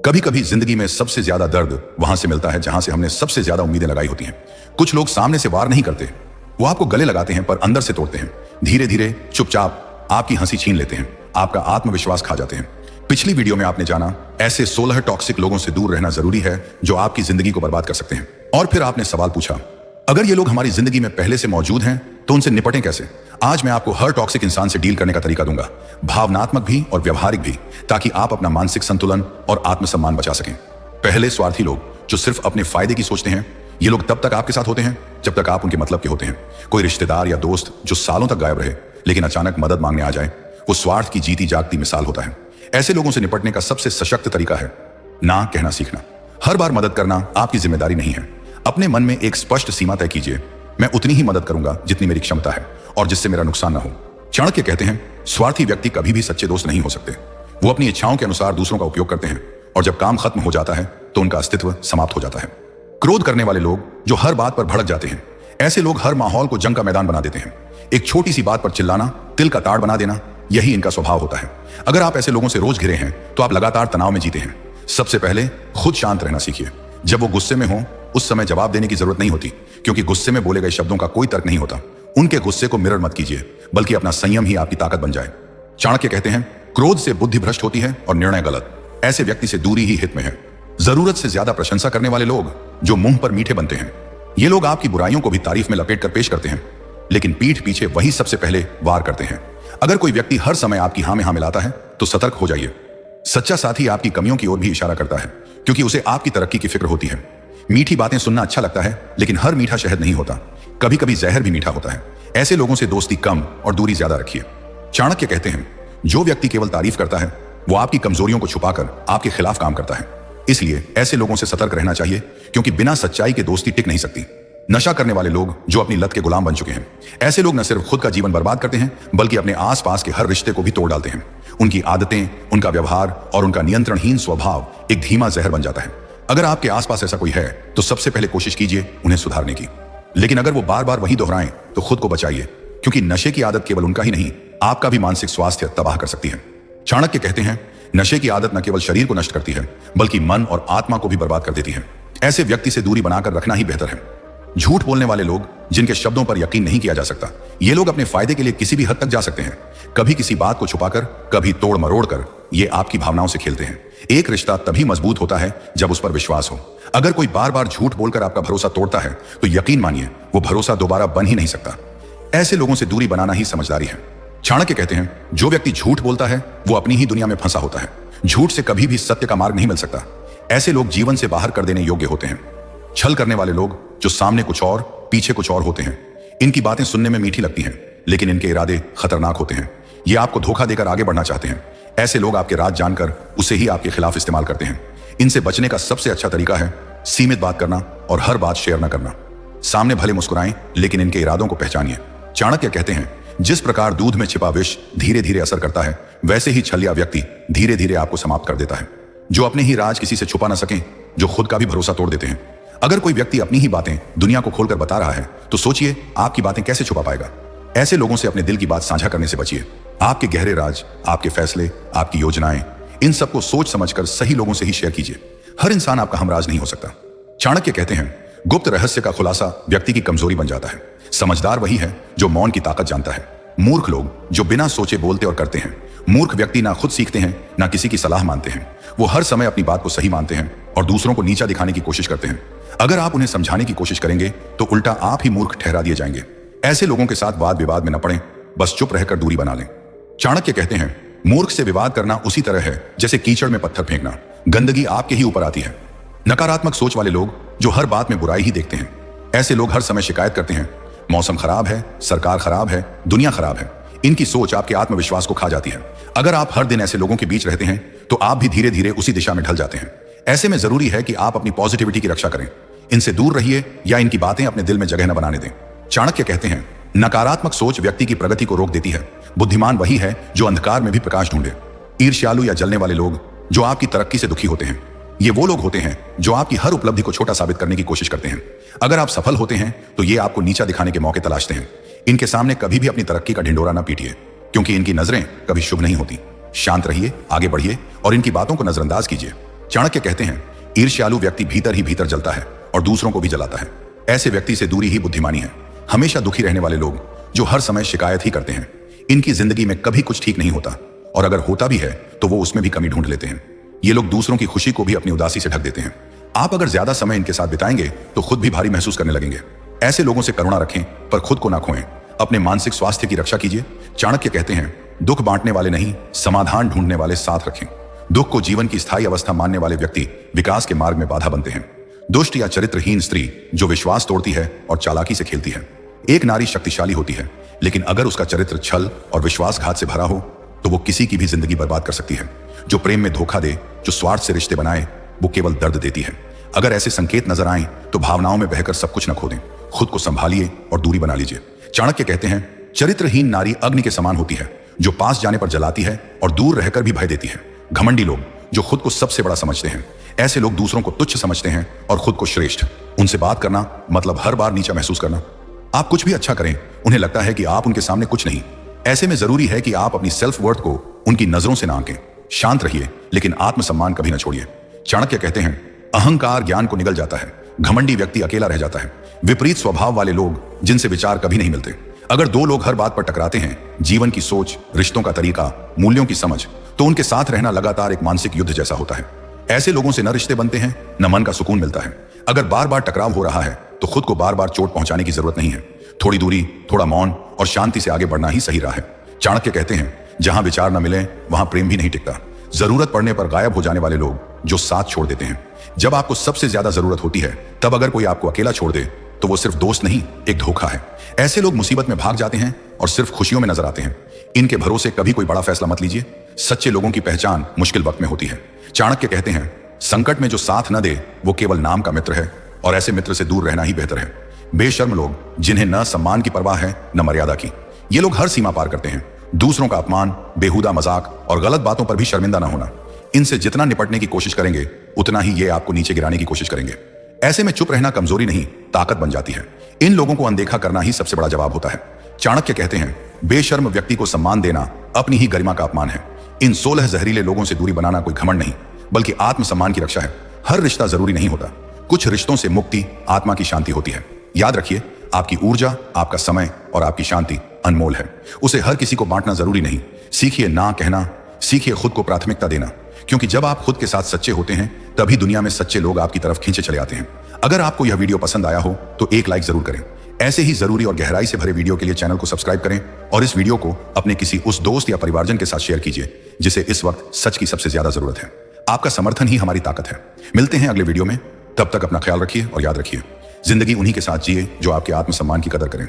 कभी कभी जिंदगी में सबसे ज्यादा दर्द वहां से मिलता है जहां से हमने सबसे ज्यादा उम्मीदें लगाई होती हैं। कुछ लोग सामने से वार नहीं करते, वो आपको गले लगाते हैं पर अंदर से तोड़ते हैं। धीरे धीरे चुपचाप आपकी हंसी छीन लेते हैं, आपका आत्मविश्वास खा जाते हैं। पिछली वीडियो में आपने जाना ऐसे 16 टॉक्सिक लोगों से दूर रहना जरूरी है जो आपकी जिंदगी को बर्बाद कर सकते हैं। और फिर आपने सवाल पूछा, अगर ये लोग हमारी जिंदगी में पहले से मौजूद हैं तो उनसे निपटें कैसे। आज मैं आपको हर टॉक्सिक इंसान से डील करने का तरीका दूंगा, भावनात्मक भी और व्यवहारिक भी, ताकि आप अपना मानसिक संतुलन और आत्मसम्मान बचा सकें। पहले स्वार्थी लोग जो सिर्फ अपने फायदे की सोचते हैं, ये लोग तब तक आपके साथ होते हैं जब तक आप उनके मतलब के होते हैं। कोई रिश्तेदार या दोस्त जो सालों तक गायब रहे लेकिन अचानक मदद मांगने आ जाए, वो स्वार्थ की जीती जागती मिसाल होता है। ऐसे लोगों से निपटने का सबसे सशक्त तरीका है ना कहना सीखना। हर बार मदद करना आपकी जिम्मेदारी नहीं है। अपने मन में एक स्पष्ट सीमा तय कीजिए, मैं उतनी ही मदद करूंगा जितनी मेरी क्षमता है और जिससे मेरा नुकसान ना हो। चाणक्य कहते हैं, स्वार्थी व्यक्ति कभी भी सच्चे दोस्त नहीं हो सकते। वो अपनी इच्छाओं के अनुसार दूसरों का उपयोग करते हैं और जब काम खत्म हो जाता है तो उनका अस्तित्व समाप्त हो जाता है। क्रोध करने वाले लोग जो हर बात पर भड़क जाते हैं, ऐसे लोग हर माहौल को जंग का मैदान बना देते हैं। एक छोटी सी बात पर चिल्लाना, तिल का ताड़ बना देना, यही इनका स्वभाव होता है। अगर आप ऐसे लोगों से रोज घिरे हैं तो आप लगातार तनाव में जीते हैं। सबसे पहले खुद शांत रहना सीखिए। जब वो गुस्से में हो उस समय जवाब देने की जरूरत नहीं होती, क्योंकि गुस्से में बोले गए शब्दों का कोई तर्क नहीं होता। उनके गुस्से को मिरर मत कीजिए, बल्कि अपना संयम ही आपकी ताकत बन जाए। चाणक्य कहते हैं, क्रोध से बुद्धि भ्रष्ट होती है और निर्णय गलत। ऐसे व्यक्ति से दूरी ही हित में है। जरूरत से ज्यादा प्रशंसा करने वाले लोग जो मुंह पर मीठे बनते हैं, ये लोग आपकी बुराइयों को भी तारीफ में लपेट कर पेश करते हैं, लेकिन पीठ पीछे वही सबसे पहले वार करते हैं। अगर कोई व्यक्ति हर समय आपकी हाँ में हाँ मिलाता है तो सतर्क हो जाइए। सच्चा साथी आपकी कमियों की ओर भी इशारा करता है, क्योंकि उसे आपकी तरक्की की फिक्र होती है। मीठी बातें सुनना अच्छा लगता है, लेकिन हर मीठा शहद नहीं होता। कभी कभी जहर भी मीठा होता है। ऐसे लोगों से दोस्ती कम और दूरी ज्यादा रखिए। चाणक्य कहते हैं, जो व्यक्ति केवल तारीफ करता है वो आपकी कमजोरियों को छुपाकर आपके खिलाफ काम करता है। इसलिए ऐसे लोगों से सतर्क रहना चाहिए, क्योंकि बिना सच्चाई के दोस्ती टिक नहीं सकती। नशा करने वाले लोग जो अपनी लत के गुलाम बन चुके हैं, ऐसे लोग न सिर्फ खुद का जीवन बर्बाद करते हैं बल्कि अपने आसपास के हर रिश्ते को भी तोड़ डालते हैं। उनकी आदतें, उनका व्यवहार और उनका नियंत्रणहीन स्वभाव एक धीमा जहर बन जाता है। अगर आपके आसपास ऐसा कोई है तो सबसे पहले कोशिश कीजिए उन्हें सुधारने की। लेकिन अगर वो बार बार वही दोहराएं तो खुद को बचाइए, क्योंकि नशे की आदत केवल उनका ही नहीं, आपका भी मानसिक स्वास्थ्य तबाह कर सकती है। चाणक्य कहते हैं, नशे की आदत न केवल शरीर को नष्ट करती है बल्कि मन और आत्मा को भी बर्बाद कर देती है। ऐसे व्यक्ति से दूरी बनाकर रखना ही बेहतर है। झूठ बोलने वाले लोग जिनके शब्दों पर यकीन नहीं किया जा सकता, ये लोग अपने फायदे के लिए किसी भी हद तक जा सकते हैं। कभी किसी बात को छुपाकर, कभी तोड़ मरोड़ कर ये आपकी भावनाओं से खेलते हैं। एक रिश्ता तभी मजबूत होता है जब उस पर विश्वास हो। अगर कोई बार बार झूठ बोलकर आपका भरोसा तोड़ता है तो यकीन मानिए वो भरोसा दोबारा बन ही नहीं सकता। ऐसे लोगों से दूरी बनाना ही समझदारी है। चाणक्य कहते हैं, जो व्यक्ति झूठ बोलता है वो अपनी ही दुनिया में फंसा होता है। झूठ से कभी भी सत्य का मार्ग नहीं मिल सकता। ऐसे लोग जीवन से बाहर कर देने योग्य होते हैं। छल करने वाले लोग जो सामने कुछ और पीछे कुछ और होते हैं, इनकी बातें सुनने में मीठी लगती हैं, लेकिन इनके इरादे खतरनाक होते हैं। ये आपको धोखा देकर आगे बढ़ना चाहते हैं। ऐसे लोग आपके राज जानकर उसे ही आपके खिलाफ इस्तेमाल करते हैं। इनसे बचने का सबसे अच्छा तरीका है सीमित बात करना और हर बात शेयर न करना। सामने भले मुस्कुराएं, लेकिन इनके इरादों को पहचानिए। चाणक्य कहते हैं, जिस प्रकार दूध में छिपा विष धीरे धीरे असर करता है, वैसे ही छलिया व्यक्ति धीरे धीरे आपको समाप्त कर देता है। जो अपने ही राज किसी से छुपा ना सकें, जो खुद का भी भरोसा तोड़ देते हैं। अगर कोई व्यक्ति अपनी ही बातें दुनिया को खोलकर बता रहा है तो सोचिए आपकी बातें कैसे छुपा पाएगा। ऐसे लोगों से अपने दिल की बात साझा करने से बचिए। आपके गहरे राज, आपके फैसले, आपकी योजनाएं, इन सबको सोच समझकर सही लोगों से ही शेयर कीजिए। हर इंसान आपका हमराज नहीं हो सकता। चाणक्य कहते हैं, गुप्त रहस्य का खुलासा व्यक्ति की कमजोरी बन जाता है। समझदार वही है जो मौन की ताकत जानता है। मूर्ख लोग जो बिना सोचे बोलते और करते हैं। मूर्ख व्यक्ति ना खुद सीखते हैं ना किसी की सलाह मानते हैं। वो हर समय अपनी बात को सही मानते हैं और दूसरों को नीचा दिखाने की कोशिश करते हैं। अगर आप उन्हें समझाने की कोशिश करेंगे तो उल्टा आप ही मूर्ख ठहरा दिए जाएंगे। ऐसे लोगों के साथ वाद विवाद में न पड़ें, बस चुप रहकर दूरी बना लें। चाणक्य कहते हैं, मूर्ख से विवाद करना उसी तरह है जैसे कीचड़ में पत्थर फेंकना। गंदगी आपके ही ऊपर आती है। नकारात्मक सोच वाले लोग जो हर बात में बुराई ही देखते हैं, ऐसे लोग हर समय शिकायत करते हैं, मौसम खराब है, सरकार खराब है, दुनिया खराब है। इनकी सोच आपके आत्मविश्वास को खा जाती है। अगर आप हर दिन ऐसे लोगों के बीच रहते हैं तो आप भी धीरे धीरे उसी दिशा में ढल जाते हैं। ऐसे में जरूरी है कि आप अपनी पॉजिटिविटी की रक्षा करें। इनसे दूर रहिए या इनकी बातें अपने दिल में जगह न बनाने दें। चाणक्य कहते हैं, नकारात्मक सोच व्यक्ति की प्रगति को रोक देती है। बुद्धिमान वही है जो अंधकार में भी प्रकाश ढूंढे। ईर्ष्यालु या जलने वाले लोग जो आपकी तरक्की से दुखी होते हैं, ये वो लोग होते हैं जो आपकी हर उपलब्धि को छोटा साबित करने की कोशिश करते हैं। अगर आप सफल होते हैं तो ये आपको नीचा दिखाने के मौके तलाशते हैं। इनके सामने कभी भी अपनी तरक्की का ढिंडोरा ना पीटिए, क्योंकि इनकी नजरें कभी शुभ नहीं होती। शांत रहिए, आगे बढ़िए और इनकी बातों को नजरअंदाज कीजिए। चाणक्य कहते हैं, ईर्ष्यालु व्यक्ति भीतर ही भीतर जलता है और दूसरों को भी जलाता है। ऐसे व्यक्ति से दूरी ही बुद्धिमानी है। हमेशा दुखी रहने वाले लोग जो हर समय शिकायत ही करते हैं, इनकी जिंदगी में कभी कुछ ठीक नहीं होता, और अगर होता भी है तो वो उसमें भी कमी ढूंढ लेते हैं। ये लोग दूसरों की खुशी को भी अपनी उदासी से ढक देते हैं। आप अगर ज्यादा समय इनके साथ बिताएंगे तो खुद भी भारी महसूस करने लगेंगे। ऐसे लोगों से करुणा रखें पर खुद को ना खोएं। अपने मानसिक स्वास्थ्य की रक्षा कीजिए। चाणक्य कहते हैं, दुख बांटने वाले नहीं, समाधान ढूंढने वाले साथ रखें। दुख को जीवन की स्थायी अवस्था मानने वाले व्यक्ति विकास के मार्ग में बाधा बनते हैं। दुष्ट या चरित्रहीन स्त्री जो विश्वास तोड़ती है और चालाकी से खेलती है। एक नारी शक्तिशाली होती है, लेकिन अगर उसका चरित्र छल और विश्वासघात से भरा हो तो वो किसी की भी जिंदगी बर्बाद कर सकती है। जो प्रेम में धोखा दे, जो स्वार्थ से रिश्ते बनाए, वो केवल दर्द देती है। अगर ऐसे संकेत नजर आए तो भावनाओं में बहकर सब कुछ न खो दें। खुद को संभालिए और दूरी बना लीजिए। चाणक्य कहते हैं, चरित्रहीन नारी अग्नि के समान होती है, जो पास जाने पर जलाती है और दूर रहकर भी भय देती है। घमंडी लोग जो खुद को सबसे बड़ा समझते हैं, ऐसे लोग दूसरों को तुच्छ समझते हैं और खुद को श्रेष्ठ। उनसे बात करना मतलब हर बार नीचा महसूस करना। आप कुछ भी अच्छा करें, उन्हें लगता है कि आप उनके सामने कुछ नहीं। ऐसे में जरूरी है कि आप अपनी सेल्फ वर्थ को उनकी नजरों से ना आंकें। शांत रहिए, लेकिन आत्मसम्मान कभी ना छोड़िए। चाणक्य कहते हैं, अहंकार ज्ञान को निगल जाता है, घमंडी व्यक्ति अकेला रह जाता है। विपरीत स्वभाव वाले लोग जिनसे विचार कभी नहीं मिलते। अगर दो लोग हर बात पर टकराते हैं, जीवन की सोच, रिश्तों का तरीका, मूल्यों की समझ, तो उनके साथ रहना लगातार एक मानसिक युद्ध जैसा होता है। ऐसे लोगों से न रिश्ते बनते हैं, न मन का सुकून मिलता है। अगर बार बार टकराव हो रहा है तो खुद को बार बार चोट पहुंचाने की जरूरत नहीं है। थोड़ी दूरी, थोड़ा मौन और शांति से आगे बढ़ना ही सही राह है। चाणक्य कहते हैं, जहां विचार न मिले वहां प्रेम भी नहीं टिकता। जरूरत पड़ने पर गायब हो जाने वाले लोग जो साथ छोड़ देते हैं। जब आपको सबसे ज्यादा जरूरत होती है, तब अगर कोई आपको अकेला छोड़ दे तो वो सिर्फ दोस्त नहीं, एक धोखा है। ऐसे लोग मुसीबत में भाग जाते हैं और सिर्फ खुशियों में नजर आते हैं। इनके भरोसे कभी कोई बड़ा फैसला मत लीजिए। सच्चे लोगों की पहचान मुश्किल वक्त में होती है। चाणक्य कहते हैं, संकट में जो साथ न दे वो केवल नाम का मित्र है, और ऐसे मित्र से दूर रहना ही बेहतर है। बेशर्म लोग जिन्हें न सम्मान की परवाह है न मर्यादा की। ये लोग हर सीमा पार करते हैं। दूसरों का अपमान, बेहुदा मजाक और गलत बातों पर भी शर्मिंदा न होना। इनसे जितना निपटने की कोशिश करेंगे, उतना ही ये आपको नीचे गिराने की कोशिश करेंगे। ऐसे में चुप रहना कमजोरी नहीं, ताकत बन जाती है। इन लोगों को अनदेखा करना ही सबसे बड़ा जवाब होता है। चाणक्य कहते हैं, बेशर्म व्यक्ति को सम्मान देना अपनी ही गरिमा का अपमान है। इन 16 जहरीले लोगों से दूरी बनाना कोई घमंड नहीं, बल्कि आत्मसम्मान की रक्षा है। हर रिश्ता जरूरी नहीं होता। कुछ रिश्तों से मुक्ति आत्मा की शांति होती है। याद रखिए, आपकी ऊर्जा, आपका समय और आपकी शांति अनमोल है। उसे हर किसी को बांटना जरूरी नहीं। सीखिए ना कहना, सीखिए खुद को प्राथमिकता देना, क्योंकि जब आप खुद के साथ सच्चे होते हैं, तभी दुनिया में सच्चे लोग आपकी तरफ खींचे चले आते हैं। अगर आपको यह वीडियो पसंद आया हो तो एक लाइक जरूर करें। ऐसे ही जरूरी और गहराई से भरे वीडियो के लिए चैनल को सब्सक्राइब करें, और इस वीडियो को अपने किसी उस दोस्त या परिवारजन के साथ शेयर कीजिए जिसे इस वक्त सच की सबसे ज्यादा जरूरत है। आपका समर्थन ही हमारी ताकत है। मिलते हैं अगले वीडियो में। तब तक अपना ख्याल रखिए और याद रखिए, जिंदगी उन्हीं के साथ जिए जो आपके आत्मसम्मान की कदर करें।